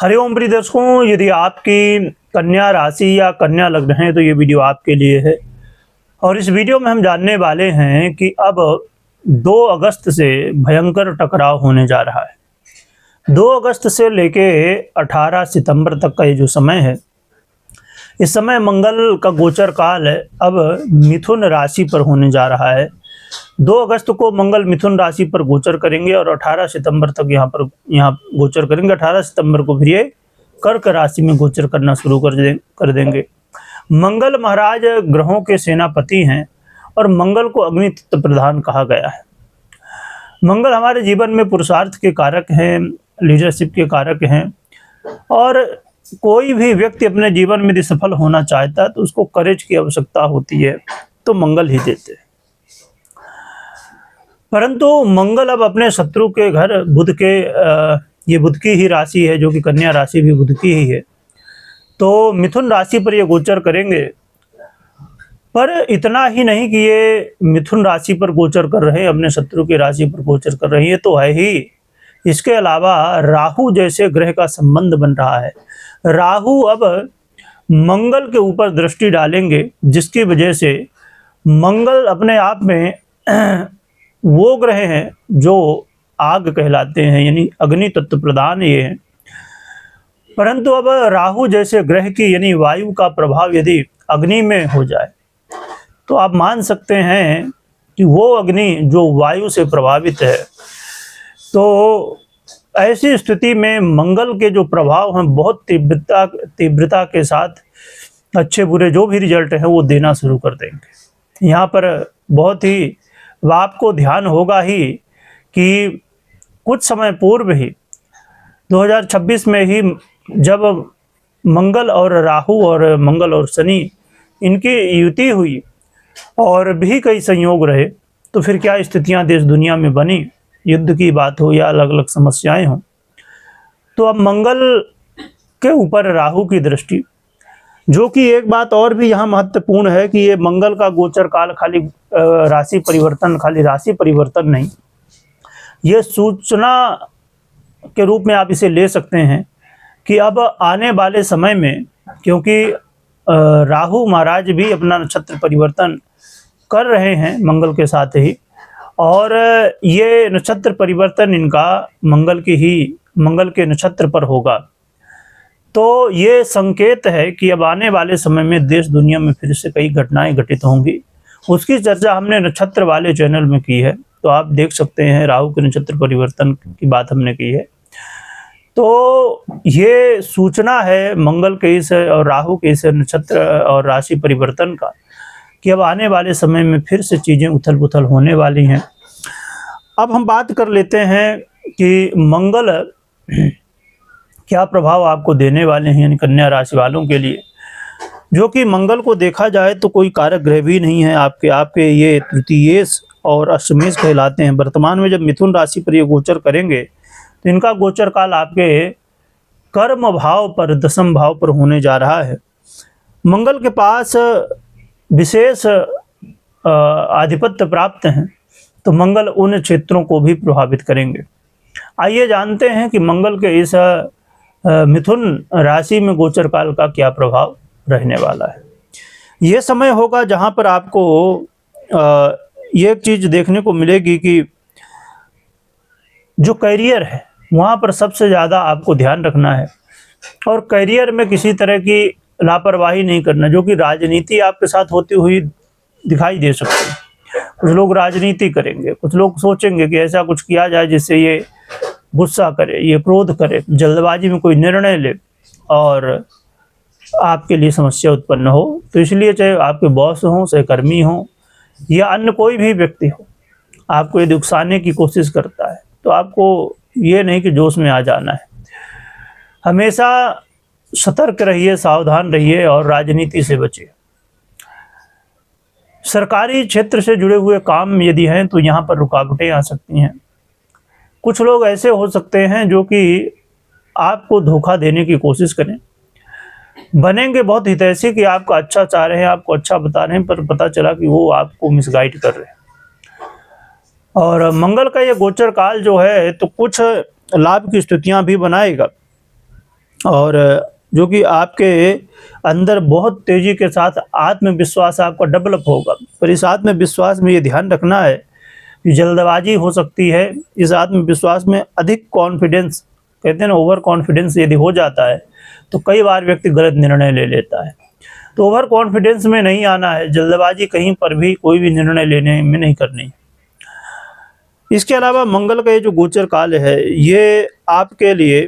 हरिओम प्रिय दर्शकों, यदि आपकी कन्या राशि या कन्या लग्न है तो ये वीडियो आपके लिए है। और इस वीडियो में हम जानने वाले हैं कि अब 2 अगस्त से भयंकर टकराव होने जा रहा है। 2 अगस्त से लेके 18 सितंबर तक का ये जो समय है, इस समय मंगल का गोचर काल है अब मिथुन राशि पर होने जा रहा है। 2 अगस्त को मंगल मिथुन राशि पर गोचर करेंगे और 18 सितंबर तक यहाँ गोचर करेंगे। 18 सितंबर को फिर ये कर्क राशि में गोचर करना शुरू कर देंगे। मंगल महाराज ग्रहों के सेनापति हैं और मंगल को अग्नि तत्व प्रधान कहा गया है। मंगल हमारे जीवन में पुरुषार्थ के कारक हैं, लीडरशिप के कारक हैं, और कोई भी व्यक्ति अपने जीवन में यदि सफल होना चाहता है तो उसको करेज की आवश्यकता होती है, तो मंगल ही देते हैं। परंतु मंगल अब अपने शत्रु के घर बुध के ये बुध की ही राशि है, जो कि कन्या राशि भी बुध की ही है, तो मिथुन राशि पर ये गोचर करेंगे। पर इतना ही नहीं कि ये मिथुन राशि पर गोचर कर रहे हैं, अपने शत्रु की राशि पर गोचर कर रहे हैं, तो है ही। इसके अलावा राहु जैसे ग्रह का संबंध बन रहा है। राहु अब मंगल के ऊपर दृष्टि डालेंगे, जिसकी वजह से मंगल अपने आप में वो ग्रह हैं जो आग कहलाते हैं, यानी अग्नि तत्व प्रधान ये हैं। परंतु अब राहु जैसे ग्रह की यानी वायु का प्रभाव यदि अग्नि में हो जाए तो आप मान सकते हैं कि वो अग्नि जो वायु से प्रभावित है, तो ऐसी स्थिति में मंगल के जो प्रभाव हैं बहुत तीव्रता के साथ अच्छे बुरे जो भी रिजल्ट हैं वो देना शुरू कर देंगे। यहाँ पर बहुत ही आपको ध्यान होगा ही कि कुछ समय पूर्व ही 2026 में ही जब मंगल और राहु और मंगल और शनि इनकी युति हुई और भी कई संयोग रहे, तो फिर क्या स्थितियां देश दुनिया में बनी, युद्ध की बात हो या अलग अलग समस्याएं हों। तो अब मंगल के ऊपर राहु की दृष्टि, जो कि एक बात और भी यहाँ महत्वपूर्ण है कि ये मंगल का गोचर काल खाली राशि परिवर्तन नहीं, ये सूचना के रूप में आप इसे ले सकते हैं कि अब आने वाले समय में, क्योंकि राहु महाराज भी अपना नक्षत्र परिवर्तन कर रहे हैं मंगल के साथ ही, और ये नक्षत्र परिवर्तन इनका मंगल के नक्षत्र पर होगा। तो ये संकेत है कि अब आने वाले समय में देश दुनिया में फिर से कई घटनाएं घटित होंगी। उसकी चर्चा हमने नक्षत्र वाले चैनल में की है, तो आप देख सकते हैं। राहु के नक्षत्र परिवर्तन की बात हमने की है। तो ये सूचना है मंगल के इस और राहु के इस नक्षत्र और राशि परिवर्तन का कि अब आने वाले समय में फिर से चीज़ें उथल पुथल होने वाली हैं। अब हम बात कर लेते हैं कि मंगल क्या प्रभाव आपको देने वाले हैं, यानी कन्या राशि वालों के लिए। जो कि मंगल को देखा जाए तो कोई कारक ग्रह भी नहीं है आपके ये तृतीयेश और अष्टमेश कहलाते हैं। वर्तमान में जब मिथुन राशि पर ये गोचर करेंगे तो इनका गोचर काल आपके कर्म भाव पर, दशम भाव पर होने जा रहा है। मंगल के पास विशेष आधिपत्य प्राप्त हैं, तो मंगल उन क्षेत्रों को भी प्रभावित करेंगे। आइए जानते हैं कि मंगल के इस मिथुन राशि में गोचर काल का क्या प्रभाव रहने वाला है। यह समय होगा जहां पर आपको ये एक चीज देखने को मिलेगी कि जो करियर है वहां पर सबसे ज़्यादा आपको ध्यान रखना है, और करियर में किसी तरह की लापरवाही नहीं करना। जो कि राजनीति आपके साथ होती हुई दिखाई दे सकती है। कुछ लोग राजनीति करेंगे, कुछ लोग सोचेंगे कि ऐसा कुछ किया जाए जिससे ये गुस्सा करे, ये क्रोध करे, जल्दबाजी में कोई निर्णय ले और आपके लिए समस्या उत्पन्न हो। तो इसलिए चाहे आपके बॉस हों, सहकर्मी हों या अन्य कोई भी व्यक्ति हो, आपको यदि उकसाने की कोशिश करता है तो आपको ये नहीं कि जोश में आ जाना है। हमेशा सतर्क रहिए, सावधान रहिए और राजनीति से बचिए। सरकारी क्षेत्र से जुड़े हुए काम यदि हैं तो यहाँ पर रुकावटें आ सकती हैं। कुछ लोग ऐसे हो सकते हैं जो कि आपको धोखा देने की कोशिश करें, बनेंगे बहुत हितैषी कि आपका अच्छा चाह रहे हैं, आपको अच्छा बता रहे हैं, पर पता चला कि वो आपको मिसगाइड कर रहे हैं। और मंगल का ये गोचर काल जो है तो कुछ लाभ की स्थितियां भी बनाएगा। और जो कि आपके अंदर बहुत तेज़ी के साथ आत्मविश्वास आपका डेवलप होगा। पर इस आत्मविश्वास में ये ध्यान रखना है कि जल्दबाजी हो सकती है। इस आत्मविश्वास में अधिक कॉन्फिडेंस, कहते हैं ना, ओवर कॉन्फिडेंस यदि हो जाता है तो कई बार व्यक्ति गलत निर्णय ले लेता है। तो ओवर कॉन्फिडेंस में नहीं आना है, जल्दबाजी कहीं पर भी कोई भी निर्णय लेने में नहीं करनी। इसके अलावा मंगल का ये जो गोचर काल है, ये आपके लिए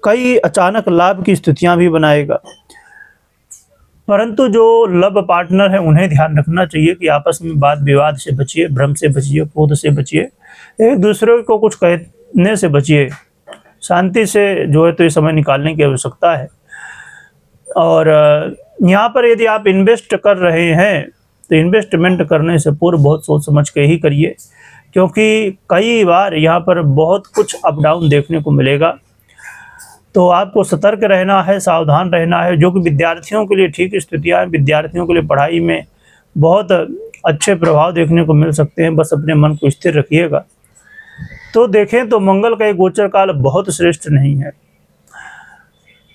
कई अचानक लाभ की स्थितियां भी बनाएगा। परंतु जो लव पार्टनर है उन्हें ध्यान रखना चाहिए कि आपस में वाद विवाद से बचिए, भ्रम से बचिए, क्रोध से बचिए, एक दूसरे को कुछ कहने से बचिए। शांति से जो है तो ये समय निकालने की आवश्यकता है। और यहाँ पर यदि आप इन्वेस्ट कर रहे हैं तो इन्वेस्टमेंट करने से पूर्व बहुत सोच समझ के ही करिए, क्योंकि कई बार यहाँ पर बहुत कुछ अप डाउन देखने को मिलेगा। तो आपको सतर्क रहना है, सावधान रहना है। जो कि विद्यार्थियों के लिए ठीक स्थितियाँ हैं, विद्यार्थियों के लिए पढ़ाई में बहुत अच्छे प्रभाव देखने को मिल सकते हैं। बस अपने मन को स्थिर रखिएगा। तो देखें तो मंगल का एक गोचर काल बहुत श्रेष्ठ नहीं है,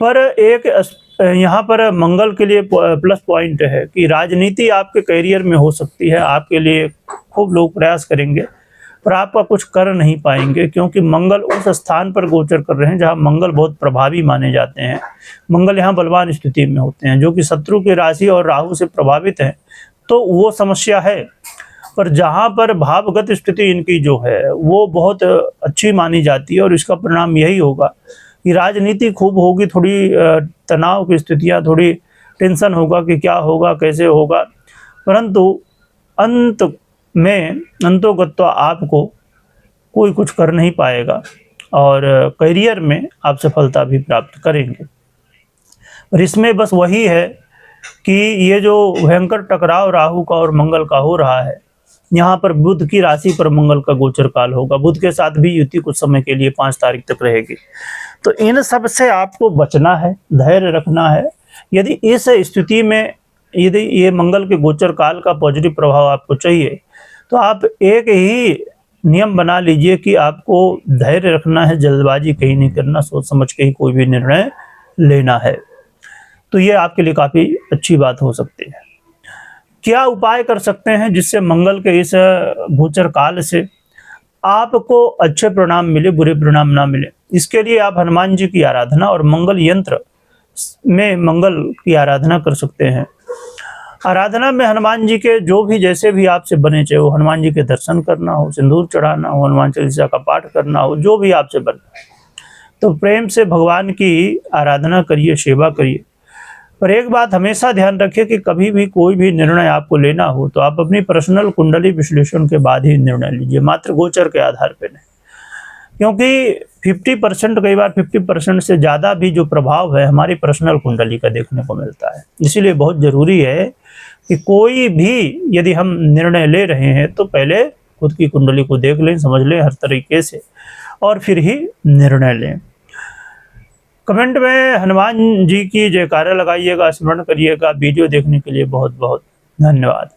पर एक यहाँ पर मंगल के लिए प्लस पॉइंट है कि राजनीति आपके करियर में हो सकती है। आपके लिए खूब लोग प्रयास करेंगे पर आपका कुछ कर नहीं पाएंगे, क्योंकि मंगल उस स्थान पर गोचर कर रहे हैं जहां मंगल बहुत प्रभावी माने जाते हैं। मंगल यहाँ बलवान स्थिति में होते हैं, जो कि शत्रु की राशि और राहु से प्रभावित हैं, तो वो समस्या है। पर जहां पर भावगत स्थिति इनकी जो है वो बहुत अच्छी मानी जाती है, और इसका परिणाम यही होगा कि राजनीति खूब होगी, थोड़ी तनाव की स्थितियाँ, थोड़ी टेंशन होगा कि क्या होगा, कैसे होगा, परंतु अंत में अंतोगत्वा आपको कोई कुछ कर नहीं पाएगा और करियर में आप सफलता भी प्राप्त करेंगे। पर इसमें बस वही है कि ये जो भयंकर टकराव राहु का और मंगल का हो रहा है, यहाँ पर बुध की राशि पर मंगल का गोचर काल होगा। बुध के साथ भी युति कुछ समय के लिए 5 तारीख तक रहेगी। तो इन सब से आपको बचना है, धैर्य रखना है। यदि इस स्थिति में यदि ये मंगल के गोचर काल का पॉजिटिव प्रभाव आपको चाहिए तो आप एक ही नियम बना लीजिए कि आपको धैर्य रखना है, जल्दबाजी कहीं नहीं करना, सोच समझ के ही कोई भी निर्णय लेना है। तो ये आपके लिए काफ़ी अच्छी बात हो सकती है। क्या उपाय कर सकते हैं जिससे मंगल के इस गोचर काल से आपको अच्छे परिणाम मिले, बुरे परिणाम ना मिले? इसके लिए आप हनुमान जी की आराधना और मंगल यंत्र में मंगल की आराधना कर सकते हैं। आराधना में हनुमान जी के जो भी जैसे भी आपसे बने, चाहे वो हनुमान जी के दर्शन करना हो, सिंदूर चढ़ाना हो, हनुमान चालीसा का पाठ करना हो, जो भी आपसे बने, तो प्रेम से भगवान की आराधना करिए, सेवा करिए। पर एक बात हमेशा ध्यान रखिए कि कभी भी कोई भी निर्णय आपको लेना हो तो आप अपनी पर्सनल कुंडली विश्लेषण के बाद ही निर्णय लीजिए, मात्र गोचर के आधार पर नहीं। क्योंकि 50%, कई बार 50% से ज़्यादा भी जो प्रभाव है हमारी पर्सनल कुंडली का देखने को मिलता है। इसीलिए बहुत ज़रूरी है कि कोई भी यदि हम निर्णय ले रहे हैं तो पहले खुद की कुंडली को देख लें, समझ लें हर तरीके से, और फिर ही निर्णय लें। कमेंट में हनुमान जी की जयकारा लगाइएगा, स्मरण करिएगा। वीडियो देखने के लिए बहुत बहुत धन्यवाद।